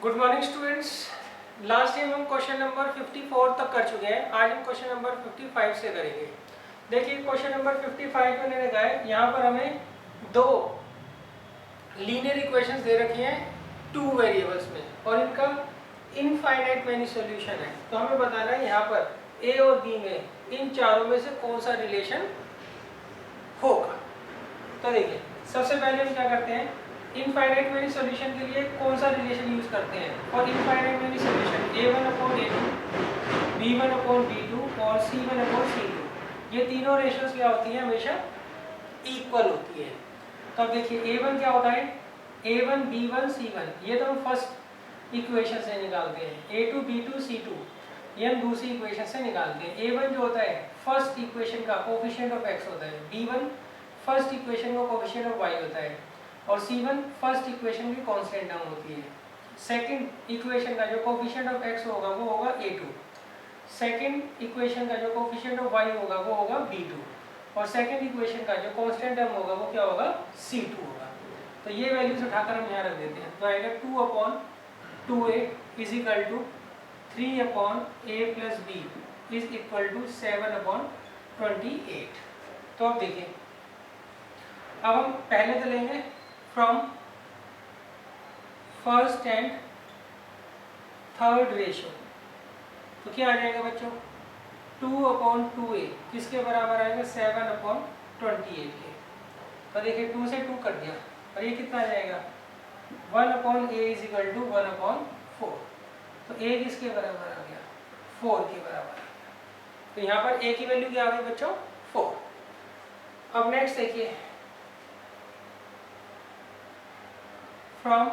Good morning students. Last time हम question number 54 तक कर चुके हैं। आज हम क्वेश्चन नंबर 55 से करेंगे। देखिए क्वेश्चन नंबर 55 में मैंने कहा है यहाँ पर हमें दो लीनियर इक्वेशंस दे रखी हैं टू वेरिएबल्स में और इनका इनफाइनाइट मैनी सॉल्यूशन है। तो हमें बताना है यहाँ पर ए और बी में इन चारों में से कौन सा रिलेशन होगा। तो देखिए सबसे पहले हम क्या करते हैं, इनफाइनाइट मैनी सॉल्यूशन के लिए कौन सा रिलेशन यूज करते हैं। और infinite many solution a1/a2, b1/b2 और c1/c2 ये तीनों रेशियोज क्या होती हैं, हमेशा इक्वल होती है। तो अब देखिए a1 क्या होता है, a1 b1 c1 ये तो हम फर्स्ट इक्वेशन से निकालते हैं। a2 b2 c2 ये हम दूसरी इक्वेशन से निकालते हैं। a1 जो होता है फर्स्ट इक्वेशन का कोफिशिएंट ऑफ x होता है, b1 फर्स्ट इक्वेशन का कोफिशिएंट ऑफ y होता है और c1 फर्स्ट इक्वेशन की कांस्टेंट टर्म होती है। सेकंड इक्वेशन का जो कोफिशिएंट ऑफ x होगा वो होगा a2, सेकंड इक्वेशन का जो कोफिशिएंट ऑफ y होगा वो होगा b2 और सेकंड इक्वेशन का जो कांस्टेंट टर्म होगा वो क्या होगा, c2 होगा। तो ये वैल्यूज उठाकर हम यहाँ रख देते हैं। तो आएगा 2/2a is equal to 3/a plus b is equal to 7/28। तो अब देखिए अब हम पहले तो लेंगे from first and third ratio. तो क्या आ जाएगा बच्चों, 2/2a किसके बराबर आएगा, 7/28 के। तो देखिए 2 से 2 कट दिया और ये कितना आ जाएगा, 1/a इज इक्वल टू 1/4। तो a किसके बराबर आ गया, 4 के बराबर आ गया। तो यहाँ पर a की वैल्यू क्या आ गई बच्चों, 4। अब नेक्स्ट देखिए from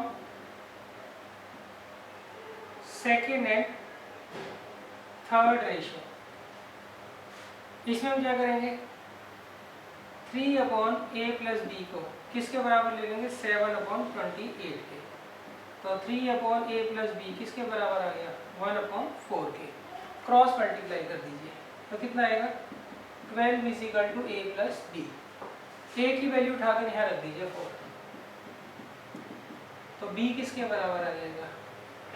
second and third ratio, इसमें हम क्या करेंगे, 3/a प्लस b को किसके बराबर ले लेंगे, 7/28 के। तो 3/a प्लस b किसके बराबर आ गया, 1/4 के। क्रॉस मल्टीप्लाई कर दीजिए तो कितना आएगा, 12 is equal to a plus b। a की वैल्यू उठाकर यहाँ रख दीजिए 4। तो b किसके बराबर आ जाएगा,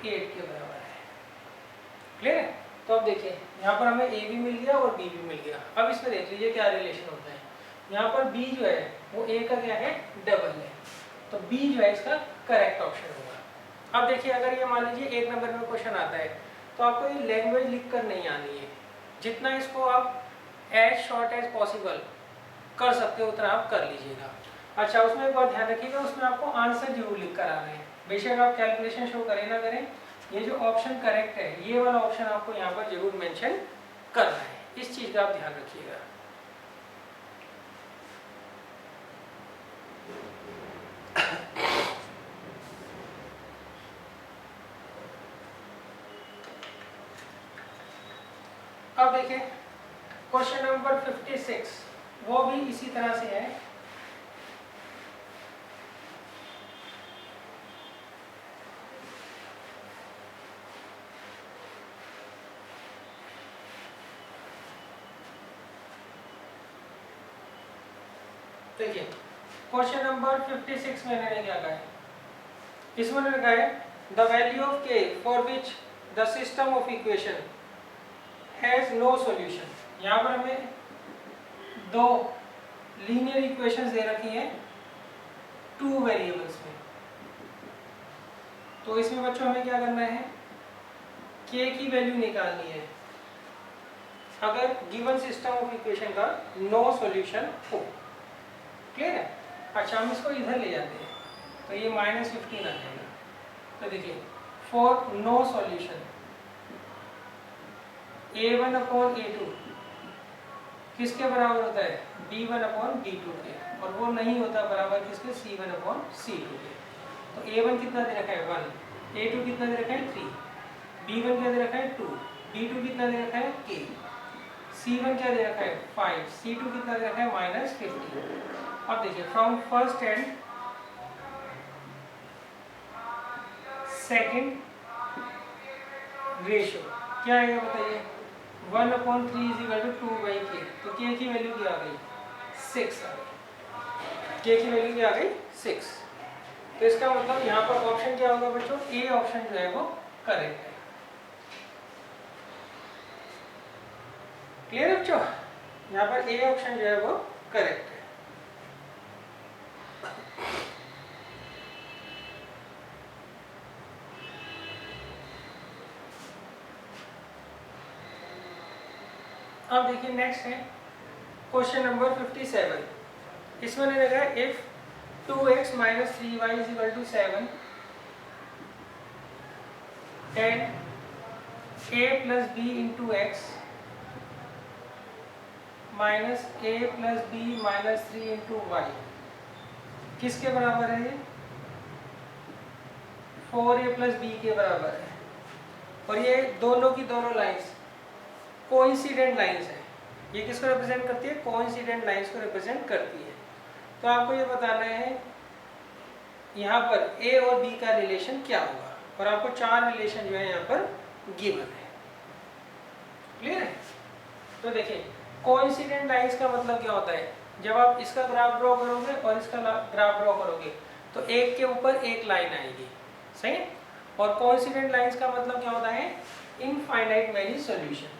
8 के बराबर है। क्लियर है। तो अब देखिए यहाँ पर हमें a भी मिल गया और b भी मिल गया। अब इसमें देख लीजिए क्या रिलेशन होता है। यहाँ पर b जो है वो a का क्या है, डबल है। तो b जो है इसका करेक्ट ऑप्शन होगा। अब देखिए अगर ये मान लीजिए 1 नंबर में क्वेश्चन आता है तो आपको ये लैंग्वेज लिख कर नहीं आनी है। जितना इसको आप एज शॉर्ट एज पॉसिबल कर सकते हो उतना आप कर लीजिएगा। अच्छा उसमें एक बात ध्यान रखिएगा, उसमें आपको आंसर जरूर लिख कर आना है। बेशक आप कैलकुलेशन शो करें ना करें, ये जो ऑप्शन करेक्ट है ये वाला ऑप्शन आपको यहाँ पर जरूर मेंशन करना है। इस चीज का आप ध्यान रखिएगा। अब देखिए क्वेश्चन नंबर 56 वो भी इसी तरह से है। देखिए क्वेश्चन नंबर 56 में मैंने क्या कहा है, इसमें मैंने कहा है the value of k for which the system of equation has no solution. यहाँ पर हमें दो लीनियर इक्वेशंस दे रखी हैं टू वेरिएबल्स में। तो इसमें बच्चों हमें क्या करना है, k की वैल्यू निकालनी है अगर गिवन सिस्टम ऑफ इक्वेशन का नो सॉल्यूशन हो। क्लियर है। अच्छा हम इसको इधर ले जाते हैं तो ये -15 आ जाएगा। तो देखिए फॉर नो सॉल्यूशन a1/a2 किसके बराबर होता है, b1/b2 के, और वो नहीं होता बराबर किसके, c1/c2 के। तो a1 कितना दे रखा है 1, a2 कितना दे रखा है 3, b1 क्या दे रखा है 2, b2 कितना दे रखा है k, c1 क्या दे रखा है 5, c2 कितना दे रखा है -15। अब देखिए from first and second ratio क्या आएगा बताइए, 1/3 इज इक्वल टू 2/k। तो k की वैल्यू क्या आ गई, 6 आ गई। k की वैल्यू क्या आ गई, 6। तो इसका मतलब यहाँ पर ऑप्शन क्या होगा बच्चों, ए ऑप्शन जो है वो करेक्ट है। क्लियर है बच्चों, यहाँ पर ए ऑप्शन जो है वो करेक्ट है। अब देखिए नेक्स्ट है क्वेश्चन नंबर 57। इसमें ने लगा if 2x minus 3y is equal to 7 and a plus b into x minus a plus b minus 3 into y किसके बराबर है ये, 4a plus b के बराबर है। और ये दोनों की दोनों लाइंस कोइंसिडेंट लाइंस है। ये किसको रिप्रेजेंट करती है, कोइंसिडेंट लाइंस को रिप्रेजेंट करती है। तो आपको ये बताना है यहाँ पर a और b का रिलेशन क्या होगा, और आपको 4 रिलेशन जो है यहाँ पर गिवन है। क्लियर है। तो देखिए कोइंसिडेंट लाइंस का मतलब क्या होता है, जब आप इसका ग्राफ ड्रॉ करोगे और इसका ग्राफ ड्रॉ करोगे तो एक के ऊपर एक लाइन आएगी, सही। और कोइंसिडेंट लाइंस का मतलब क्या होता है, infinite many solution.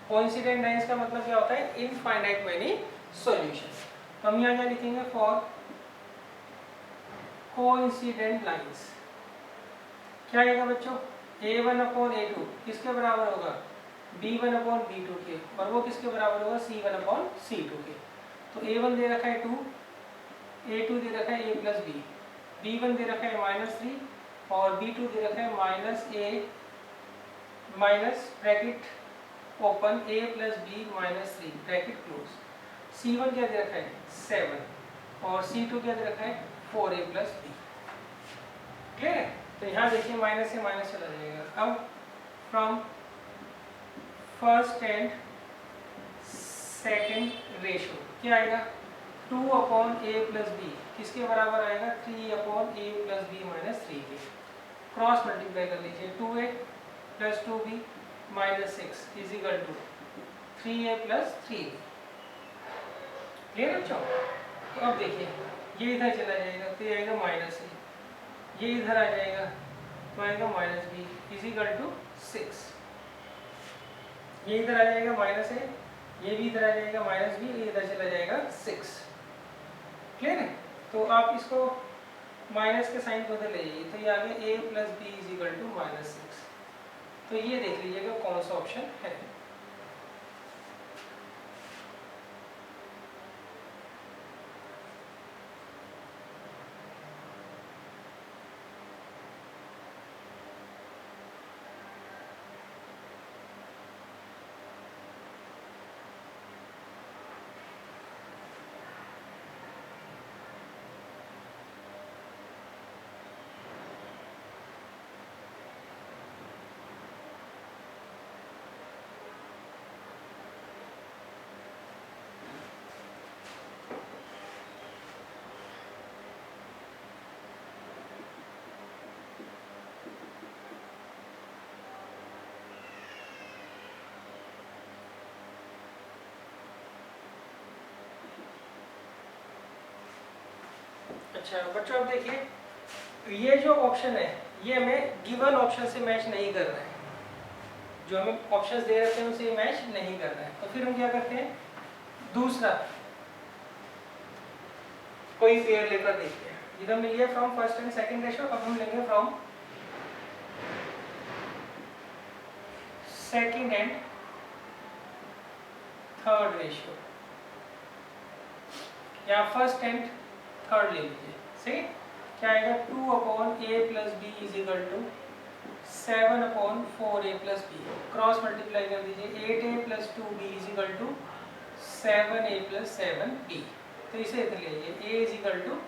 Coincident lines का मतलब क्या होता है, इनफाइनाइट मैनी सॉल्यूशन। तो हम यहाँ क्या लिखेंगे, फॉर कोइंसिडेंट लाइंस क्या आएगा बच्चों, a1/a2 किसके बराबर होगा, b1/b2 के, और वो किसके बराबर होगा, c1/c2 के। तो a1 दे रखा है 2, a2 दे रखा है a प्लस b, b1 दे रखा है -3 और b2 दे रखा है -a minus bracket open a plus b -3 bracket close. c1 क्या दे रखा है 7 और c2 क्या दे रखा है 4a प्लस b। क्लियर है। तो यहाँ देखिए माइनस से माइनस चला जाएगा। अब from first and second ratio क्या आएगा, 2/a प्लस b किसके बराबर आएगा, 3/a प्लस b -3 के। क्रॉस मल्टीप्लाई कर लीजिए, 2a plus 2b -6 is equal to 3a plus 3b। Clear बच्चों। तो अब देखिए ये इधर चला जाएगा तो ये आएगा -a, ये इधर आ जाएगा तो आएगा -b इज इक्वल टू 6। ये इधर आ जाएगा -a, ये भी इधर आ जाएगा -b, ये इधर चला जाएगा 6। क्लियर है। तो आप इसको माइनस के साइन बदल लीजिए तो ये आ गया a plus b is equal to -6। तो ये देख लीजिएगा कौन सा ऑप्शन है। अच्छा बच्चों अब देखिए ये जो ऑप्शन है ये हमें गिवन ऑप्शन से मैच नहीं कर रहा है, जो हमें ऑप्शंस दे रखे हैं उनसे मैच नहीं कर रहा है। तो फिर हम क्या करते हैं, दूसरा कोई पेयर लेकर देखते हैं। इधर मिल गया from first and second ratio, अब हम लेंगे from second and third ratio, या फर्स्ट एंड थर्ड ले लीजिए। सही, क्या आएगा 2/a plus b is equal to 7/4a plus b। Cross multiply कर दीजिए, 8a plus 2b is equal to 7a plus 7b। तो इसे इधर ले लीजिए, a is equal to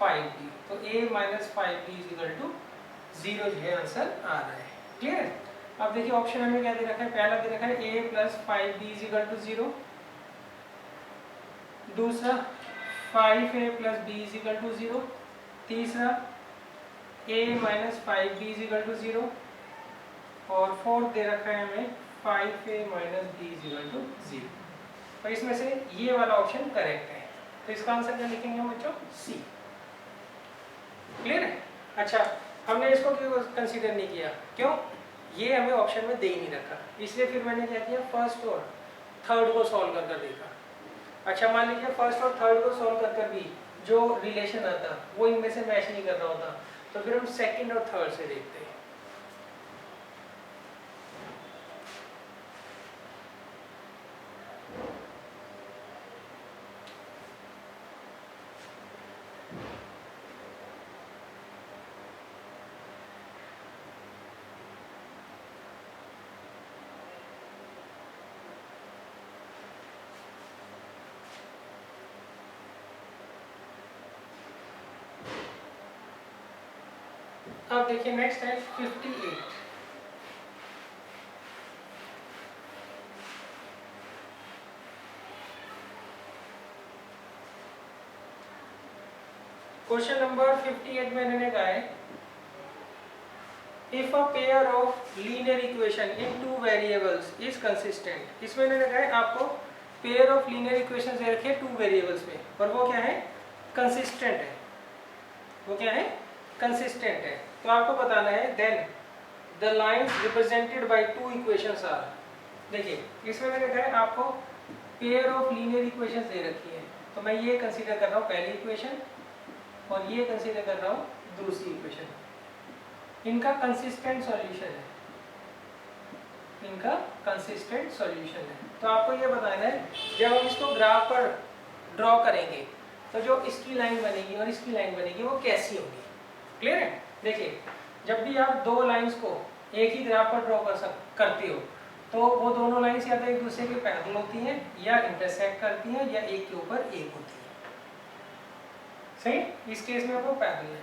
5b, तो a minus 5b is equal to 0 जो है आंसर आ रहा है। क्लियर। अब देखिए ऑप्शन हमें क्या दे रखा है, पहला दे रखा है a plus 5b is equal to 0, दूसरा 5a plus b is equal to 0, तीसरा a minus 5b is equal to 0, और फोर्थ दे रखा है हमें 5a minus b is equal to 0। तो इसमें से ये वाला ऑप्शन करेक्ट है। तो इसका आंसर क्या लिखेंगे हम बच्चों, सी। अच्छा, हमने इसको क्यों कंसीडर नहीं किया? क्यों? ये हमें ऑप्शन में दे ही नहीं रखा, इसलिए फिर मैंने क्या किया, फर्स्ट और थर्ड को सॉल्व कर देखा। अच्छा, मान लीजिए फर्स्ट और थर्ड को सॉल्व कर भी जो रिलेशन आता वो इनमें से मैच नहीं कर रहा होता, तो फिर हम सेकंड और थर्ड से देखते हैं। अब देखिए नेक्स्ट है 58। क्वेश्चन नंबर 58 में इन्होंने कहा है if a pair of linear equation in two variables is consistent. इसमें इन्होंने कहा है आपको पेयर ऑफ लीनियर इक्वेशन दे रखे टू वेरिएबल्स में, और वो क्या है, कंसिस्टेंट है। वो क्या है, कंसिस्टेंट है। तो आपको बताना है then the lines represented by two equations are. देखिए इसमें मैंने कहा है आपको पेयर ऑफ लीनियर इक्वेशंस दे रखी है, तो मैं ये कंसीडर कर रहा हूँ पहली इक्वेशन और ये कंसीडर कर रहा हूँ दूसरी इक्वेशन। इनका कंसिस्टेंट सॉल्यूशन है, इनका कंसिस्टेंट सॉल्यूशन है। तो आपको ये बताना है जब हम इसको ग्राफ पर ड्रॉ करेंगे तो जो इसकी लाइन बनेगी और इसकी लाइन बनेगी वो कैसी होगी। क्लियर है? देखिए जब भी आप दो लाइंस को एक ही ग्राफ पर ड्रॉ करते हो तो वो दोनों लाइंस या तो एक दूसरे के पैरेलल होती हैं या इंटरसेक्ट करती हैं या एक के ऊपर एक होती है। सही? इस केस में वो पैरेलल है,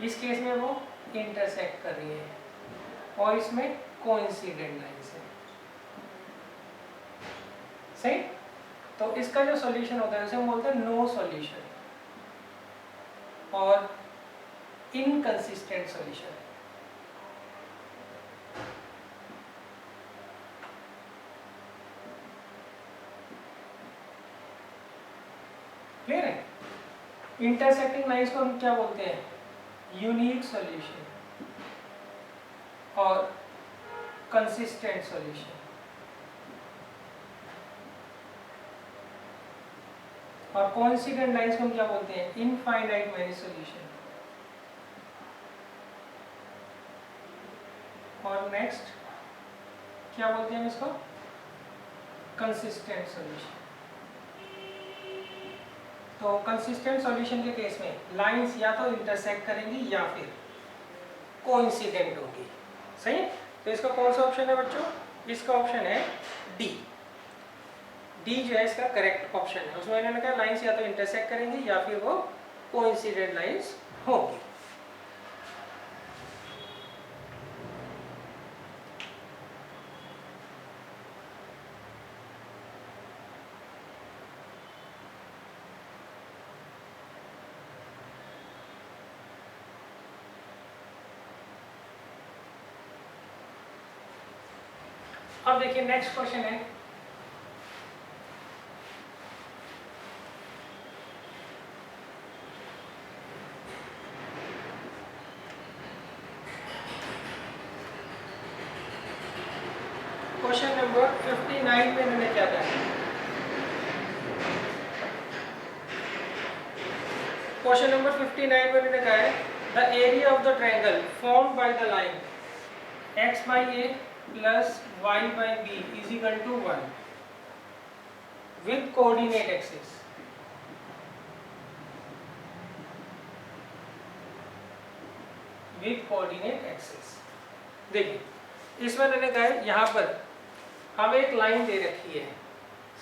इस केस में वो इंटरसेक्ट कर रही है और इसमें कोइंसिडेंट लाइंस है। सही? तो इसका जो सॉल्यूशन होता है उसे हम बोलते हैं नो सॉल्यूशन और इनकंसिस्टेंट सॉल्यूशन। क्लियर है? इंटरसेक्टिंग लाइंस को हम क्या बोलते हैं, यूनिक सॉल्यूशन और कंसिस्टेंट सॉल्यूशन। और कोइंसिडेंट लाइंस को हम क्या बोलते हैं, इनफाइनाइट मैनी सॉल्यूशन। और नेक्स्ट क्या बोलते हैं हम इसको, कंसिस्टेंट सॉल्यूशन। तो कंसिस्टेंट सॉल्यूशन के केस में लाइंस या तो इंटरसेक्ट करेंगी या फिर कोइंसिडेंट होगी। सही? तो इसका कौन सा ऑप्शन है बच्चों, इसका ऑप्शन है डी। डी जो है इसका करेक्ट ऑप्शन है। उसमें इन्होंने कहा लाइंस या तो इंटरसेक्ट करेंगी या फिर वो कोइंसिडेंट लाइंस होंगी। अब देखिए नेक्स्ट क्वेश्चन है क्वेश्चन नंबर 59 में इन्होंने क्या कहा है। क्वेश्चन नंबर 59 में इन्होंने कहा है the area of the triangle formed by the line x by a plus y by b is equal to 1 with coordinate axis। With coordinate axis. देखिए इसमें मैंने कहा है यहाँ पर हमें एक लाइन दे रखी है।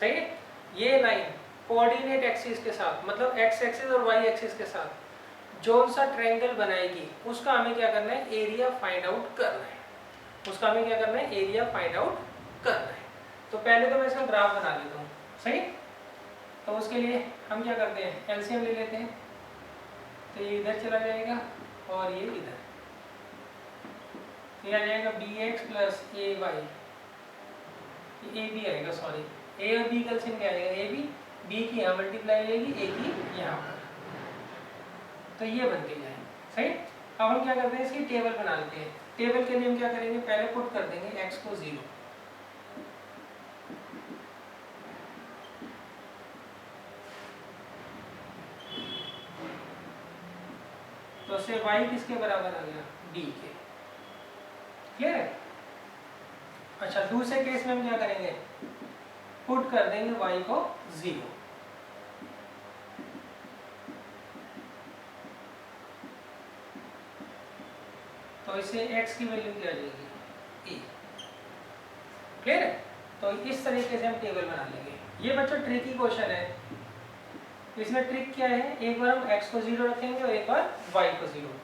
सही है? ये लाइन कोऑर्डिनेट एक्सिस के साथ मतलब एक्स एक्सिस और वाई एक्सिस के साथ जो सा ट्रायंगल बनाएगी उसका हमें क्या करना है, एरिया फाइंड आउट करना है। उसका हमें क्या करना है, एरिया फाइंड आउट करना है। तो पहले तो मैं इसका ग्राफ बना लेता हूँ। सही? तो उसके लिए हम क्या करते हैं, एलसीएम ले लेते हैं। तो ये इधर चला जाएगा और ये इधर, तो ये आ जाएगा B X plus A Y, A B आएगा, सॉरी ए और बी का एलसीएम क्या आएगा, ए बी, बी की यहाँ मल्टीप्लाई आएगी, ए की यहाँ पर। तो ये बन के जाए। सही। अब हम क्या करते हैं, इसकी टेबल बना लेते हैं। टेबल के लिए हम क्या करेंगे, पहले पुट कर देंगे x को 0, तो उससे y किसके बराबर आ गया, b के। क्लियर है। अच्छा, दूसरे केस में हम क्या करेंगे, पुट कर देंगे y को 0, तो इससे x की वैल्यू क्या आ जाएगी, e। क्लियर है। तो इस तरीके से हम टेबल बना लेंगे। ये बच्चों ट्रिकी क्वेश्चन है। इसमें ट्रिक क्या है, एक बार हम x को 0 रखेंगे और एक बार y को 0।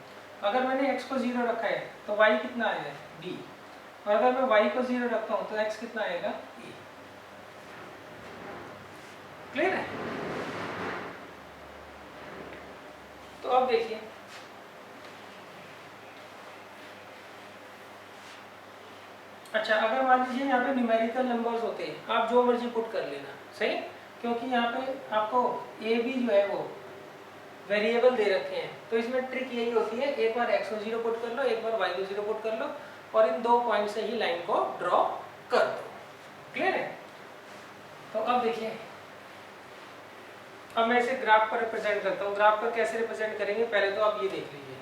अगर मैंने x को 0 रखा है तो y कितना आएगा, b, और अगर मैं y को 0 रखता हूँ तो x कितना आएगा, e। क्लियर है। तो अब देखिए, अच्छा अगर मान लीजिए यहाँ पे न्यूमेरिकल नंबर्स होते हैं, आप जो मर्जी पुट कर लेना। सही। क्योंकि यहाँ पे आपको ए बी जो है वो वेरिएबल दे रखे हैं, तो इसमें ट्रिक यही होती है, एक बार x को 0 पुट कर लो, एक बार y को 0 पुट कर लो, और इन दो पॉइंट से ही लाइन को ड्रॉ कर दो। क्लियर है। तो अब देखिए, अब मैं इसे ग्राफ पर रिप्रेजेंट करता हूँ। ग्राफ पर कैसे रिप्रेजेंट करेंगे, पहले तो आप ये देख लीजिए,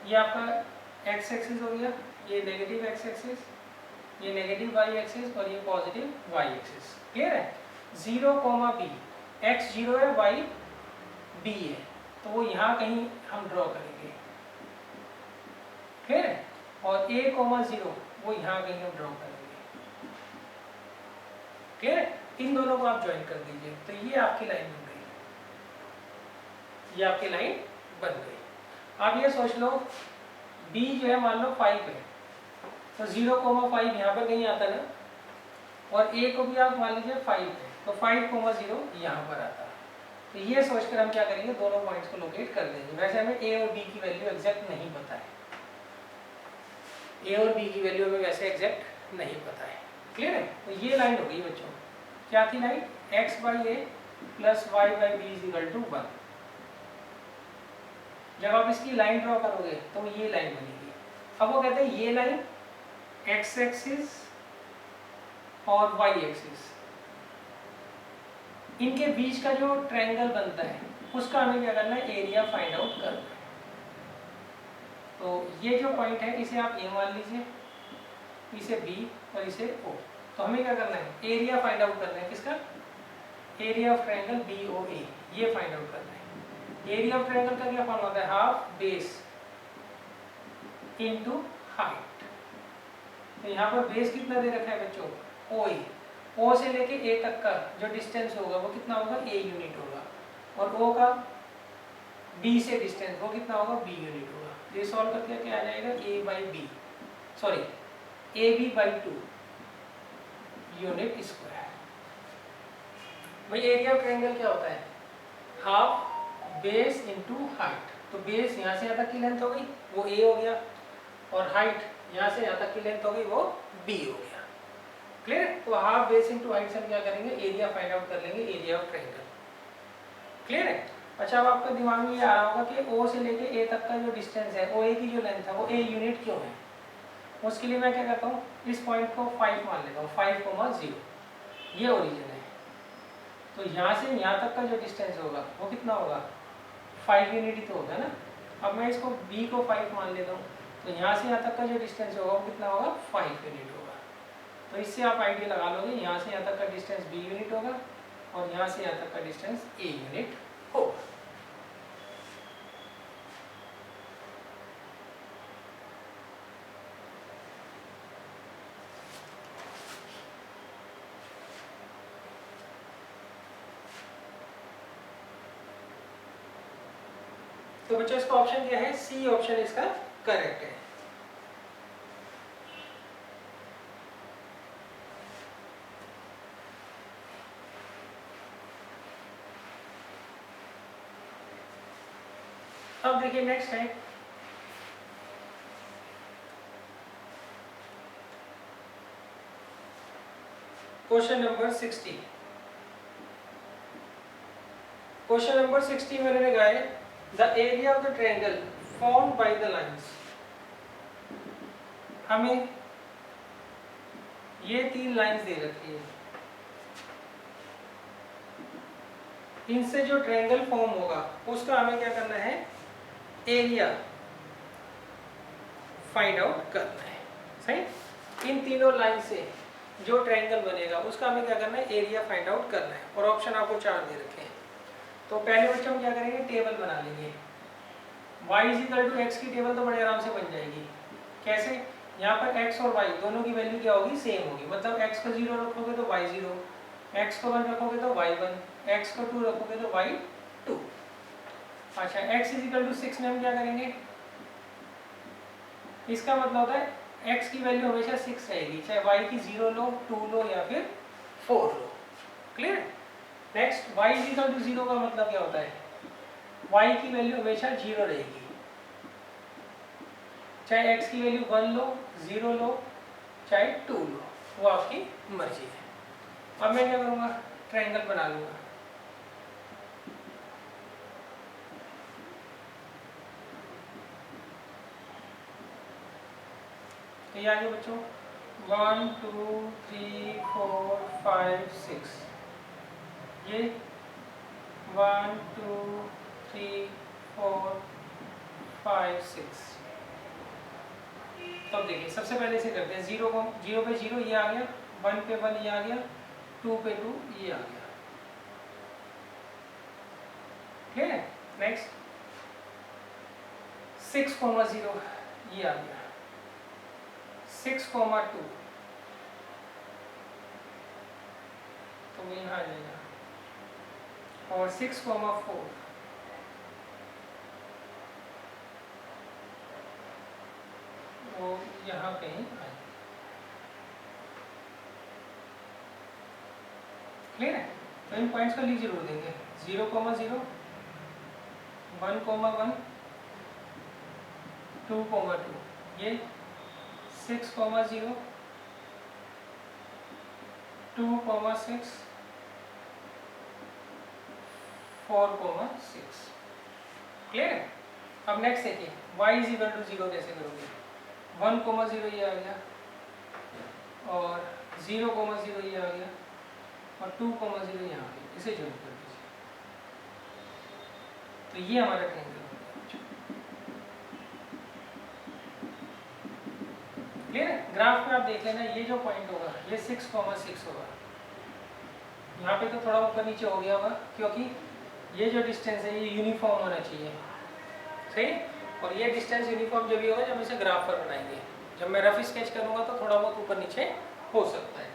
ये आपका x एक्सिस हो गया, ये नेगेटिव x एक्सिस, ये नेगेटिव y एक्सिस, और ये पॉजिटिव y एक्सिस। क्लियर है। 0, b, x 0 है, y b है, तो वो यहाँ कहीं हम ड्रॉ करेंगे। क्लियर है। और a, 0 वो यहाँ कहीं हम ड्रॉ करेंगे। क्लियर है। इन दोनों को आप ज्वाइन कर दीजिए, तो ये आपकी लाइन बन गई, ये आपकी लाइन बन गई। आप ये सोच लो, b जो है मान लो 5 है, तो 0, 5 यहाँ पर कहीं आता ना, और a को भी आप मान लीजिए 5 है, तो 5, 0 यहाँ पर आता। तो ये सोचकर हम क्या करेंगे, दोनों पॉइंट्स को लोकेट कर देंगे। वैसे हमें a और b की वैल्यू एग्जैक्ट नहीं पता है, a और b की वैल्यू हमें वैसे एग्जैक्ट नहीं पता है। क्लियर है। तो ये लाइन हो गई बच्चों, क्या थी line, x/a plus y/b is equal to 1। जब आप इसकी लाइन ड्रॉ करोगे तो ये लाइन बनेगी। अब वो कहते हैं ये लाइन x एक्सिस और y एक्सिस, इनके बीच का जो ट्रायंगल बनता है उसका हमें क्या करना है, एरिया फाइंड आउट करना है। तो ये जो पॉइंट है इसे आप a मान लीजिए, इसे b और इसे o। तो हमें क्या करना है, एरिया फाइंड आउट करना है, किसका, एरिया ऑफ ट्रायंगल BOA, ये फाइंड आउट करना है। एरिया ऑफ ट्रायंगल का क्या फॉर्मूला होता है, हाफ बेस इनटू हाइट। तो यहाँ पर बेस कितना दे रखा है बच्चों, OA। O से लेके A तक का जो डिस्टेंस होगा वो कितना होगा, A यूनिट होगा, और O का B से डिस्टेंस वो कितना होगा, B यूनिट होगा। ये सॉल्व करके क्या आ जाएगा, AB by 2 यूनिट स्क्वायर। भाई एरिया ऑफ ट्रायंगल क्या होता है, हाफ बेस इनटू हाइट। तो बेस यहाँ से यहाँ तक की लेंथ हो गई, वो A हो गया, और हाइट यहाँ से यहाँ तक की लेंथ हो गई, वो B हो गया। क्लियर। तो हाफ बेस इनटू हाइट से हम क्या करेंगे, एरिया फाइंड आउट कर लेंगे, एरिया ऑफ ट्रायंगल। क्लियर है। अच्छा, अब आपके दिमाग में ये आ रहा होगा कि O से लेके A तक का जो डिस्टेंस है, OA की जो लेंथ है वो A यूनिट क्यों है। उसके लिए मैं क्या करता हूँ, इस पॉइंट को 5 मान लेता हूँ, 5, 0, ये ओरिजिन है। तो यहाँ से यहाँ तक का जो डिस्टेंस होगा वो कितना होगा, 5 यूनिट ही तो होगा ना। अब मैं इसको B को 5 मान लेता हूँ, तो यहाँ से यहाँ तक का जो डिस्टेंस होगा वो कितना होगा, 5 यूनिट होगा। तो इससे आप आइडिया लगा लोगे, यहाँ से यहाँ तक का डिस्टेंस B यूनिट होगा, और यहाँ से यहाँ तक का डिस्टेंस A यूनिट होगा। तो बच्चों इसका ऑप्शन क्या है, सी ऑप्शन इसका करेक्ट है। अब देखिए नेक्स्ट है, क्वेश्चन नंबर 60। क्वेश्चन नंबर 60 में मैंने कहा है the area of the triangle formed by the lines. हमें ये 3 लाइंस दे रखी है, इनसे जो ट्रायंगल फॉर्म होगा उसका हमें क्या करना है, एरिया फाइंड आउट करना है। सही, इन तीनों लाइन से जो ट्रायंगल बनेगा उसका हमें क्या करना है, एरिया फाइंड आउट करना है। और ऑप्शन आपको 4 दे रखे हैं। तो पहले बच्चों हम क्या करेंगे, टेबल बना लेंगे। y = x की टेबल तो बड़े आराम से बन जाएगी। कैसे, यहाँ पर x और y दोनों की वैल्यू क्या होगी, सेम होगी। मतलब x को 0 रखोगे तो y 0, x को 1 रखोगे तो y 1, x को 2 रखोगे तो y 2। अच्छा, x = 6 में हम क्या करेंगे, इसका मतलब होता है x की वैल्यू हमेशा 6 रहेगी, चाहे y की 0 लो, 2 लो या फिर 4 लो। क्लियर। नेक्स्ट, y = 0 का मतलब क्या होता है, y की वैल्यू हमेशा 0 रहेगी, चाहे x की वैल्यू 1 लो, 0 लो, चाहे 2 लो, वो आपकी मर्जी है। अब मैं क्या करूँगा, ट्रायंगल बना लूँगा। तो ये आगे बच्चों 1 2 3 4 5 6, ये 1 2 3 4 5 6। तो अब देखिए, सबसे पहले इसे करते हैं, 0 पे 0 ये आ गया, 1 पे 1 ये आ गया, 2 पे 2 ये आ गया। ठीक है। नेक्स्ट 6, 0 ये आ गया, 6, 2 तो वो यहाँ आ जाएगा, और 6, 4 वो यहाँ कहीं आए। क्लियर है। तो इन पॉइंट्स का लीव जरूर देंगे, 0, 0 1, 1 2, 2 ये 6, 0 2, 6 4, 6। क्लियर है। अब नेक्स्ट देखिए, y = 0 कैसे करोगे, 1, 0 ये आ गया, और 0, 0 ये आ गया, और 2, 0 यहाँ आ गया, इसे ज्वाइन कर दीजिए। तो ये हमारा ट्रायंगल हो गया। क्लियर है। ग्राफ में आप देख लेना, ये जो पॉइंट होगा ये 6, 6 होगा। यहाँ पे तो थोड़ा ऊपर नीचे हो गया होगा, क्योंकि ये जो डिस्टेंस है ये यूनिफॉर्म होना चाहिए। सही। और ये डिस्टेंस यूनिफॉर्म जब भी होगा जब इसे ग्राफ पर बनाएंगे। जब मैं रफ स्केच करूँगा तो थोड़ा बहुत ऊपर नीचे हो सकता है।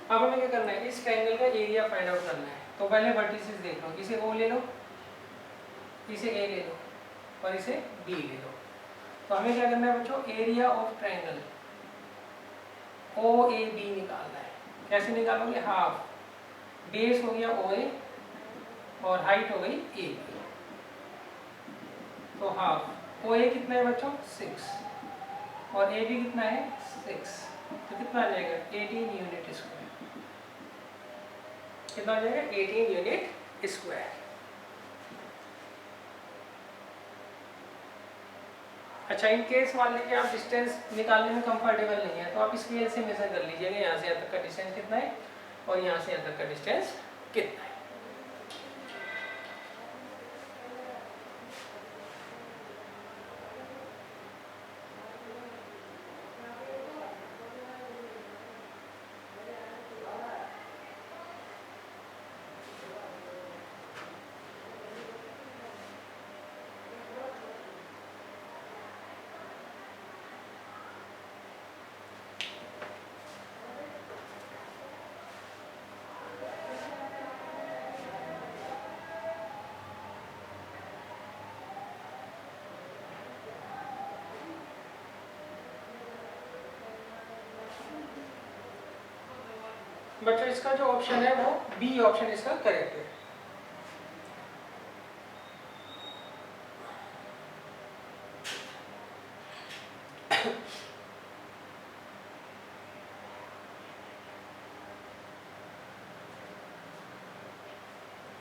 अब हमें क्या करना है, इस ट्रायंगल का एरिया फाइंड आउट करना है। तो पहले वर्टिसेस देख लो, इसे O ले लो, इसे A ले लो, और इसे B ले लो। तो हमें क्या करना है बच्चों, एरिया ऑफ ट्रायंगल OAB निकालना है। कैसे निकालोगे, हाफ बेस हो गया OA और हाइट हो गई AB, तो हाफ OA कितना है बच्चों, 6, और AB कितना है, 6, तो कितना आ जाएगा, 18 यूनिट स्क्वायर। कितना आ जाएगा, 18 यूनिट स्क्वायर। अच्छा, इन केस मान लीजिए आप डिस्टेंस निकालने में कंफर्टेबल नहीं है, तो आप स्केल से मेजर कर लीजिएगा, यहाँ से यहाँ तक का डिस्टेंस कितना है और यहाँ से यहाँ तक का डिस्टेंस कितना है। बच्चों इसका जो ऑप्शन है वो बी ऑप्शन इसका करेक्ट है।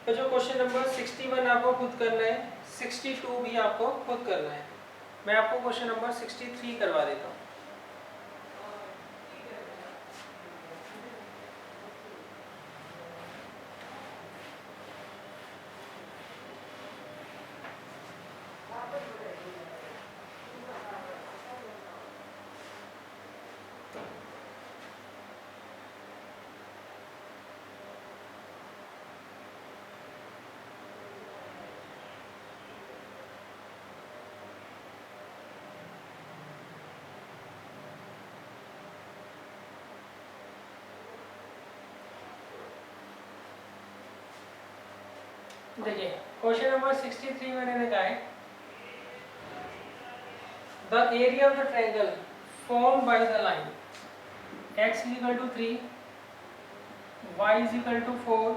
तो जो क्वेश्चन नंबर 61 आपको खुद करना है, 62 भी आपको खुद करना है। मैं आपको क्वेश्चन नंबर 63 करवा देता हूँ। देखिए क्वेश्चन नंबर 63 में मैंने कहा है the area of the triangle form by the line x is equal to 3, y is equal to 4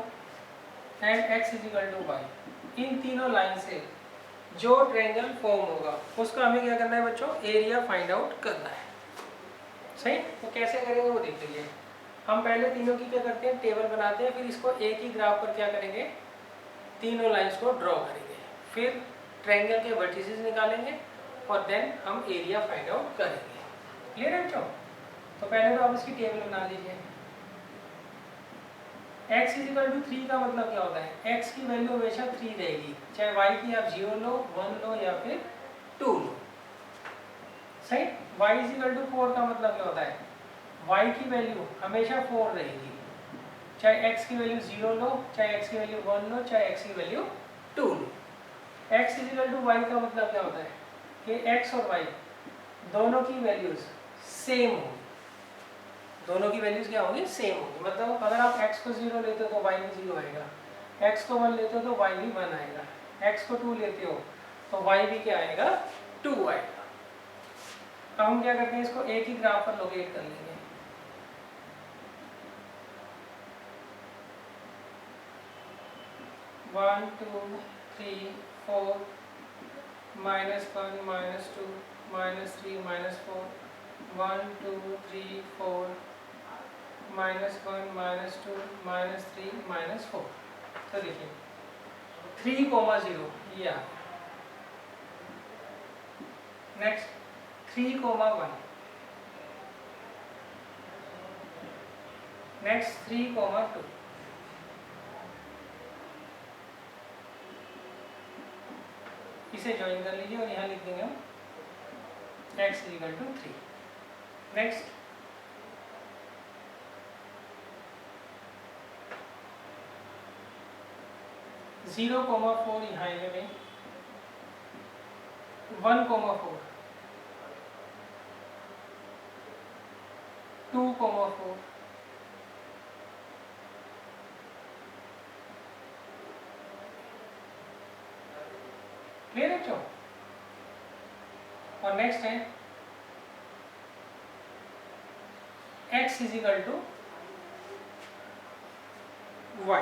and x is equal to y। इन तीनों लाइन से जो ट्रायंगल फॉर्म होगा उसका हमें क्या करना है बच्चों, एरिया फाइंड आउट करना है। सही, तो कैसे करेंगे वो देख लीजिए। हम पहले तीनों की क्या करते हैं, टेबल बनाते हैं, फिर इसको एक ही ग्राफ पर क्या करेंगे, तीनों लाइंस को ड्रॉ करेंगे, फिर ट्रायंगल के वर्टिसेस निकालेंगे और देन हम एरिया फाइंड आउट करेंगे। क्लियर है बच्चों? तो पहले तो आप इसकी टेबल बना लीजिए। x इज इक्वल टू 3 का मतलब क्या होता है, x की वैल्यू हमेशा 3 रहेगी, चाहे y की आप 0 लो, 1 लो या फिर 2 लो। सही, y इज इक्वल टू 4 का मतलब क्या होता है, y की वैल्यू हमेशा 4 रहेगी, चाहे x की वैल्यू 0 लो, चाहे x की वैल्यू 1 लो, चाहे x की वैल्यू 2 लो। x is equal to y का मतलब क्या होता है कि x और y दोनों की वैल्यूज सेम होगी, दोनों की वैल्यूज क्या होगी, सेम होगी। मतलब अगर आप x को 0 लेते हो तो y भी 0 आएगा, x को 1 लेते हो तो y भी 1 आएगा, x को 2 लेते हो तो y भी क्या आएगा, 2 आएगा। अब हम क्या करते हैं, इसको एक ही ग्राफ पर लोकेट कर लेंगे। One two three four -1 -2 -3 -4 1 2 3 4 -1 -2 -3 -4। तो देखिए 3,0 ये आ, नेक्स्ट 3,1, नेक्स्ट 3,2, इसे ज्वाइन कर लीजिए और यहाँ लिख देंगे हम x is equal to 3। Next 0,4 यहाँ आएगा भाई, 1,4 2,4 क्लियर है बच्चों? और नेक्स्ट है x is equal to y।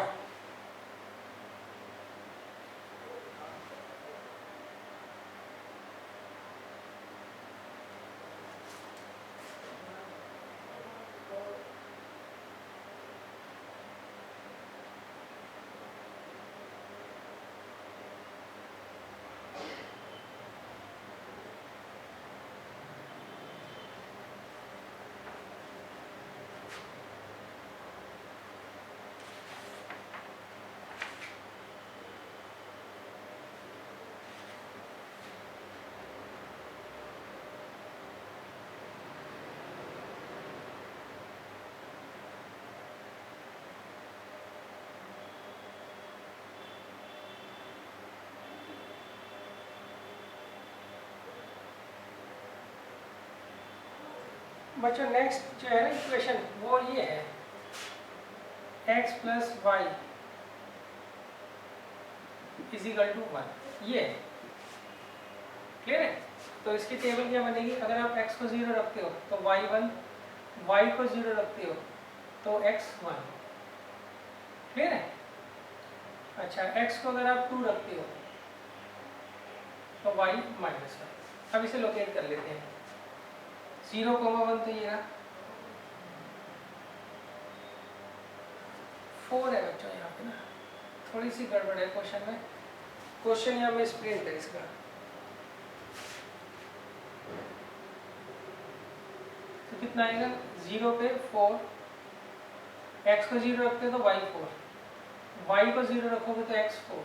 बच्चों नेक्स्ट जो है ना इक्वेशन वो ये है, x plus Y is equal to 1, ये है। क्लियर है? तो इसकी टेबल क्या बनेगी, अगर आप x को 0 रखते हो तो y 1, y को 0 रखते हो तो x 1। क्लियर है? अच्छा, x को अगर आप 2 रखते हो तो y -1। अब इसे लोकेट कर लेते हैं। 0,1 तो ये रहा, 4 है बच्चों यहाँ पे ना, थोड़ी सी गड़बड़ है क्वेश्चन में, क्वेश्चन यहाँ मिस प्रिंट है इसका। तो कितना आएगा, 0 पे 4, x को 0 रखते हो तो y 4, y को 0 रखोगे तो x 4,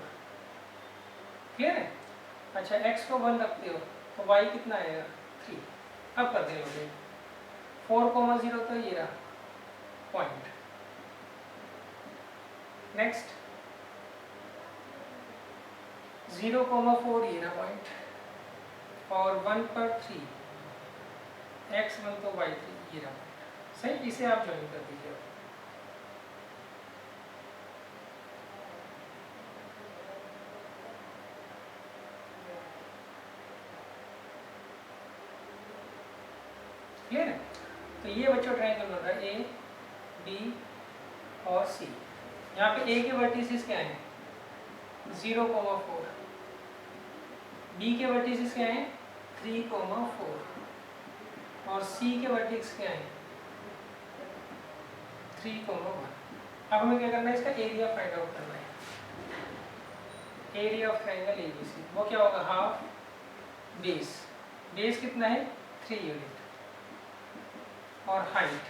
क्लियर है। अच्छा x को 1 रखते हो तो y कितना आएगा 3। अब कर देंगे 4,0 तो ये रहा पॉइंट। नेक्स्ट 0,4 ये रहा पॉइंट, और 1 पर 3, x1 तो y3 ये रहा पॉइंट। सही, इसे आप ज्वाइन कर दीजिए। क्लियर है। तो ये बच्चों ट्रायंगल बन रहा है ए बी और सी। यहाँ पे ए के वर्टिसेस क्या हैं 0,4, बी के वर्टिसेस क्या हैं 3,4, और सी के वर्टिक्स क्या हैं 3,1। अब हमें क्या करना है, इसका एरिया फाइंड आउट करना है। एरिया ऑफ ट्रायंगल एबीसी वो क्या होगा, हाफ बेस, बेस कितना है 3 यूनिट, और हाइट,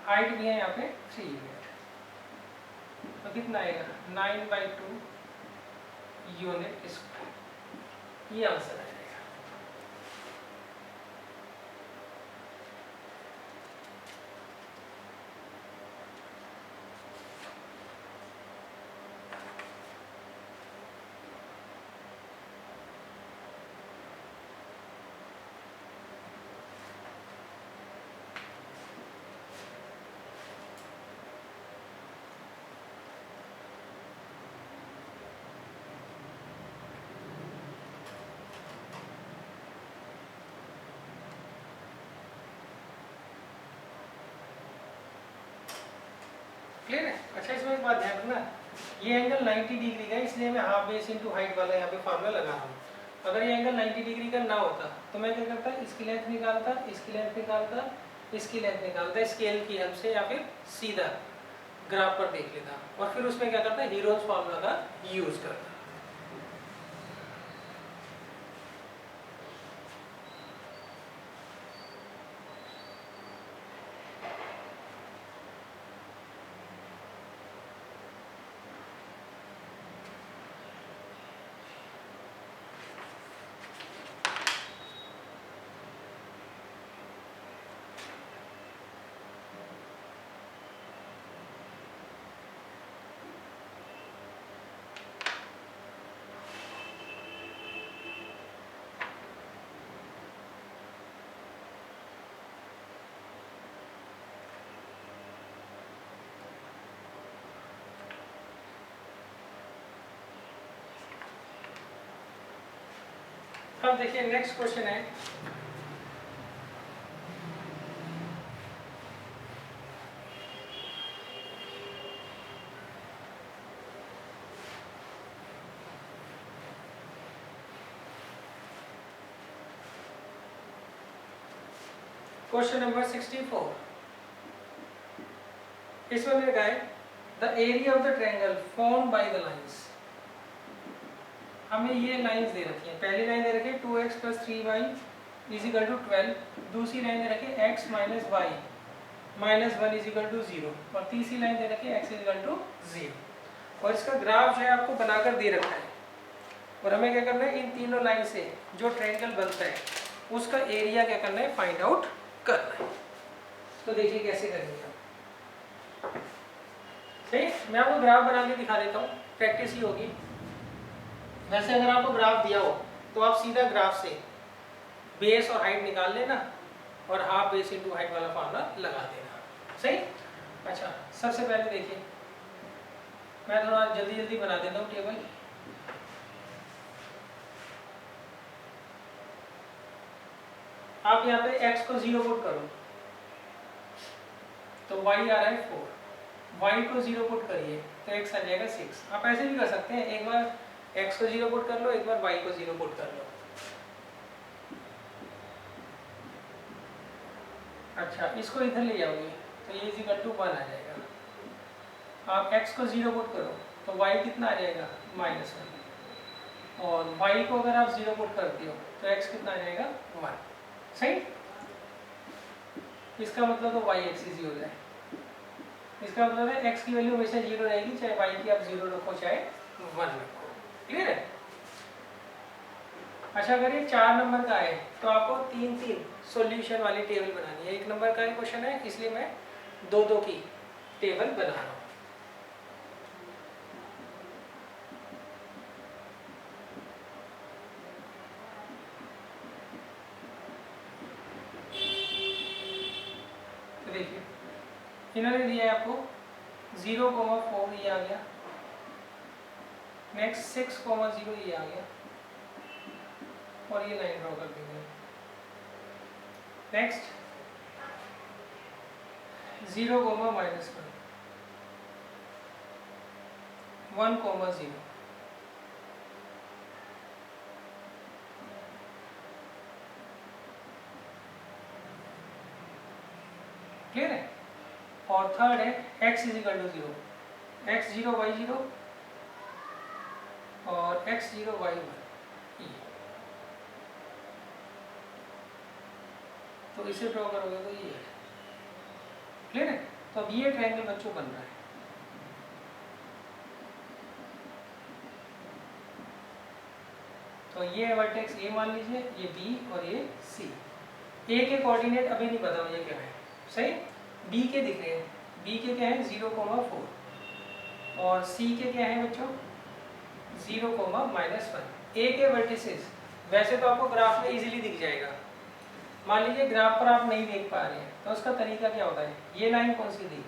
हाइट भी है यहाँ पे 3 यूनिट, तो कितना आएगा 9/2 यूनिट स्क्वायर। ये आंसर है। क्लियर है। अच्छा इसमें एक बात ध्यान रखना, ये एंगल 90 डिग्री का है, इसलिए मैं हाफ बेस इनटू हाइट वाला यहाँ पे फार्मूला लगा रहा हूँ। अगर ये एंगल 90 डिग्री का ना होता तो मैं क्या करता, इसकी लेंथ निकालता, इसकी लेंथ निकालता, इसकी लेंथ निकालता स्केल की हेल्प से, या फिर सीधा ग्राफ पर देख लेता, और फिर उसमें क्या करता हीरोज फार्मूला का यूज करता। अब देखिए नेक्स्ट क्वेश्चन है, क्वेश्चन नंबर 64। इसमें लिखा है the area of the triangle formed by the lines. हमें ये लाइंस दे रखी है, पहली लाइन दे रखी है 2x + 3y = 12, दूसरी लाइन दे रखी है x - y - 1 = 0, और तीसरी लाइन दे रखी है x = 0। और इसका ग्राफ जो है आपको बनाकर दे रखा है, और हमें क्या करना है, इन तीनों लाइन से जो ट्रायंगल बनता है उसका एरिया क्या करना है, फाइंड आउट करना है। तो देखिए कैसे करेंगे आप। सही, मैं आपको ग्राफ बना के दिखा देता हूँ, प्रैक्टिस ही होगी। वैसे अगर आपको ग्राफ दिया हो तो आप सीधा ग्राफ से बेस और हाइट निकाल लेना, और हाफ बेस इनटू हाइट वाला फार्मूला लगा देना। सही। अच्छा सबसे पहले देखिए, मैं थोड़ा जल्दी जल्दी बना देता हूँ टेबल। आप यहाँ पे x को 0 पुट करो तो y आ रहा है 4, y को 0 पुट करिए तो x आ जाएगा 6। आप ऐसे भी कर सकते हैं, एक बार x को 0 पुट कर लो, एक बार y को 0 पुट कर लो। अच्छा इसको इधर ले जाओगे तो ये = 1 आ जाएगा। आप x को 0 पुट करो तो y कितना आ जाएगा -1, और y को अगर आप 0 पुट करते हो तो x कितना आ जाएगा 1। सही, इसका मतलब तो y एक्सिस ही हो जाए। इसका मतलब है x की वैल्यू हमेशा 0 रहेगी, चाहे y की आप 0 रखो चाहे 1 रखो। क्लियर है? अच्छा, अगर ये 4 नंबर का है तो आपको 3-3 सॉल्यूशन वाली टेबल बनानी है। 1 नंबर का क्वेश्चन है इसलिए मैं 2-2 की टेबल बना रहा हूँ। तो देखिए इन्होंने दिया है आपको 0,4 ये आ गया, नेक्स्ट 6,0 ये आ गया, और ये लाइन ड्रॉ कर देंगे। नेक्स्ट 0, -1, 1,0। क्लियर है? और थर्ड है x = 0, x 0 y 0 और x 0 y 1। तो इसे ड्रॉ करोगे तो ये है। क्लियर है? तो अब ये ट्रायंगल बच्चों बन रहा है। तो ये वर्टेक्स A मान लीजिए, ये B और ये C। A के कोऑर्डिनेट अभी नहीं पता मुझे क्या है, सही। B के दिख रहे हैं, B के क्या है 0,4, और C के क्या है बच्चों 0,-1। A के वर्टिसेस वैसे तो आपको ग्राफ में इजीली दिख जाएगा। मान लीजिए ग्राफ पर आप नहीं देख पा रहे हैं तो उसका तरीका क्या होता है, ये लाइन कौन सी थी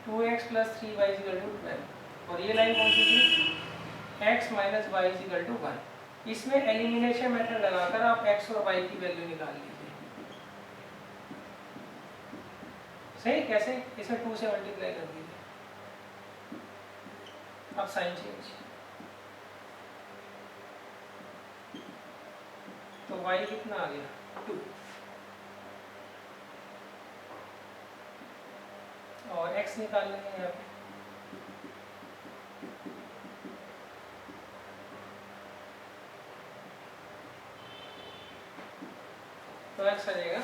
2x + 3y = 12, और ये लाइन कौन सी थी x - y = 1। इसमें एलिमिनेशन मेथड लगाकर आप x और y की वैल्यू निकाल लीजिए। सही, कैसे? इसे 2 से मल्टीप्लाई कर दीजिए। अब साइन चेंज, तो y कितना आ गया 2, और x निकाल लेंगे यहाँ पे। तो x आ जाएगा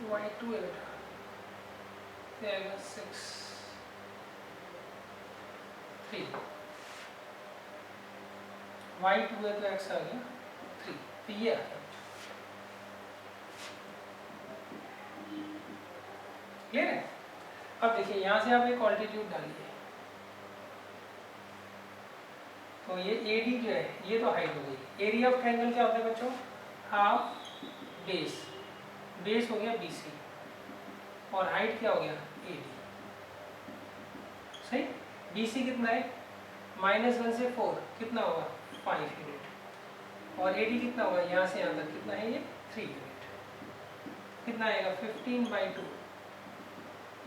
y2 है बेटा, ये आएगा 6, 3। y2 है तो x आ गया 3, तो ये आ गया। क्लियर है? अब देखिए यहाँ से आप एक ऑल्टीट्यूड डालिए, तो ये AD जो है ये तो हाइट हो गई। एरिया ऑफ ट्रायंगल क्या होता है बच्चों, हाफ बेस, बेस हो गया BC, और हाइट क्या हो गया AD। सही, BC कितना है -1 से 4 कितना होगा 5 यूनिट, और AD कितना होगा यहाँ से यहाँ तक कितना है ये 3 यूनिट, कितना आएगा 15/2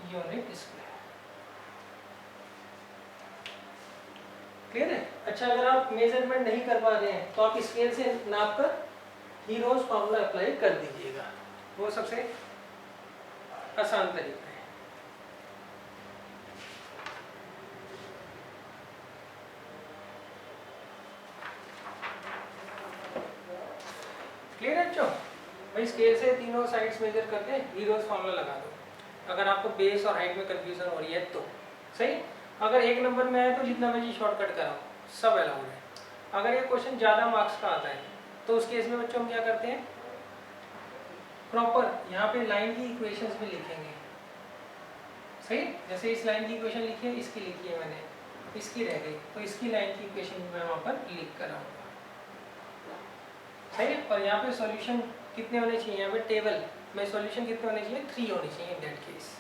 यूनिट स्क्वायर। क्लियर है? अच्छा, अगर आप मेजरमेंट नहीं कर पा रहे हैं तो आप स्केल से नाप कर हीरोज फॉर्मूला अप्लाई कर दीजिएगा, वो सबसे आसान तरीका है। क्लियर है बच्चों? भाई स्केल से तीनों साइड्स मेजर करके हीरोज फॉर्मूला लगा दो, अगर आपको बेस और हाइट में कंफ्यूजन हो रही है तो। सही, अगर 1 नंबर में है तो जितना मर्जी शॉर्टकट कराओ, सब अलाउड है। अगर ये क्वेश्चन ज़्यादा मार्क्स का आता है तो उस केस में बच्चों हम क्या करते हैं, प्रॉपर यहाँ पे लाइन की इक्वेशंस भी लिखेंगे। सही, जैसे इस लाइन की इक्वेशन लिखी है, इसकी लिखी है मैंने, इसकी रह गई तो इसकी लाइन की इक्वेशन मैं वहाँ पर लिख कर आऊँगा। सही है, और यहाँ पे सॉल्यूशन कितने होने चाहिए, यहाँ पे टेबल में सॉल्यूशन कितने होने चाहिए 3 होने चाहिए इन दैट केस।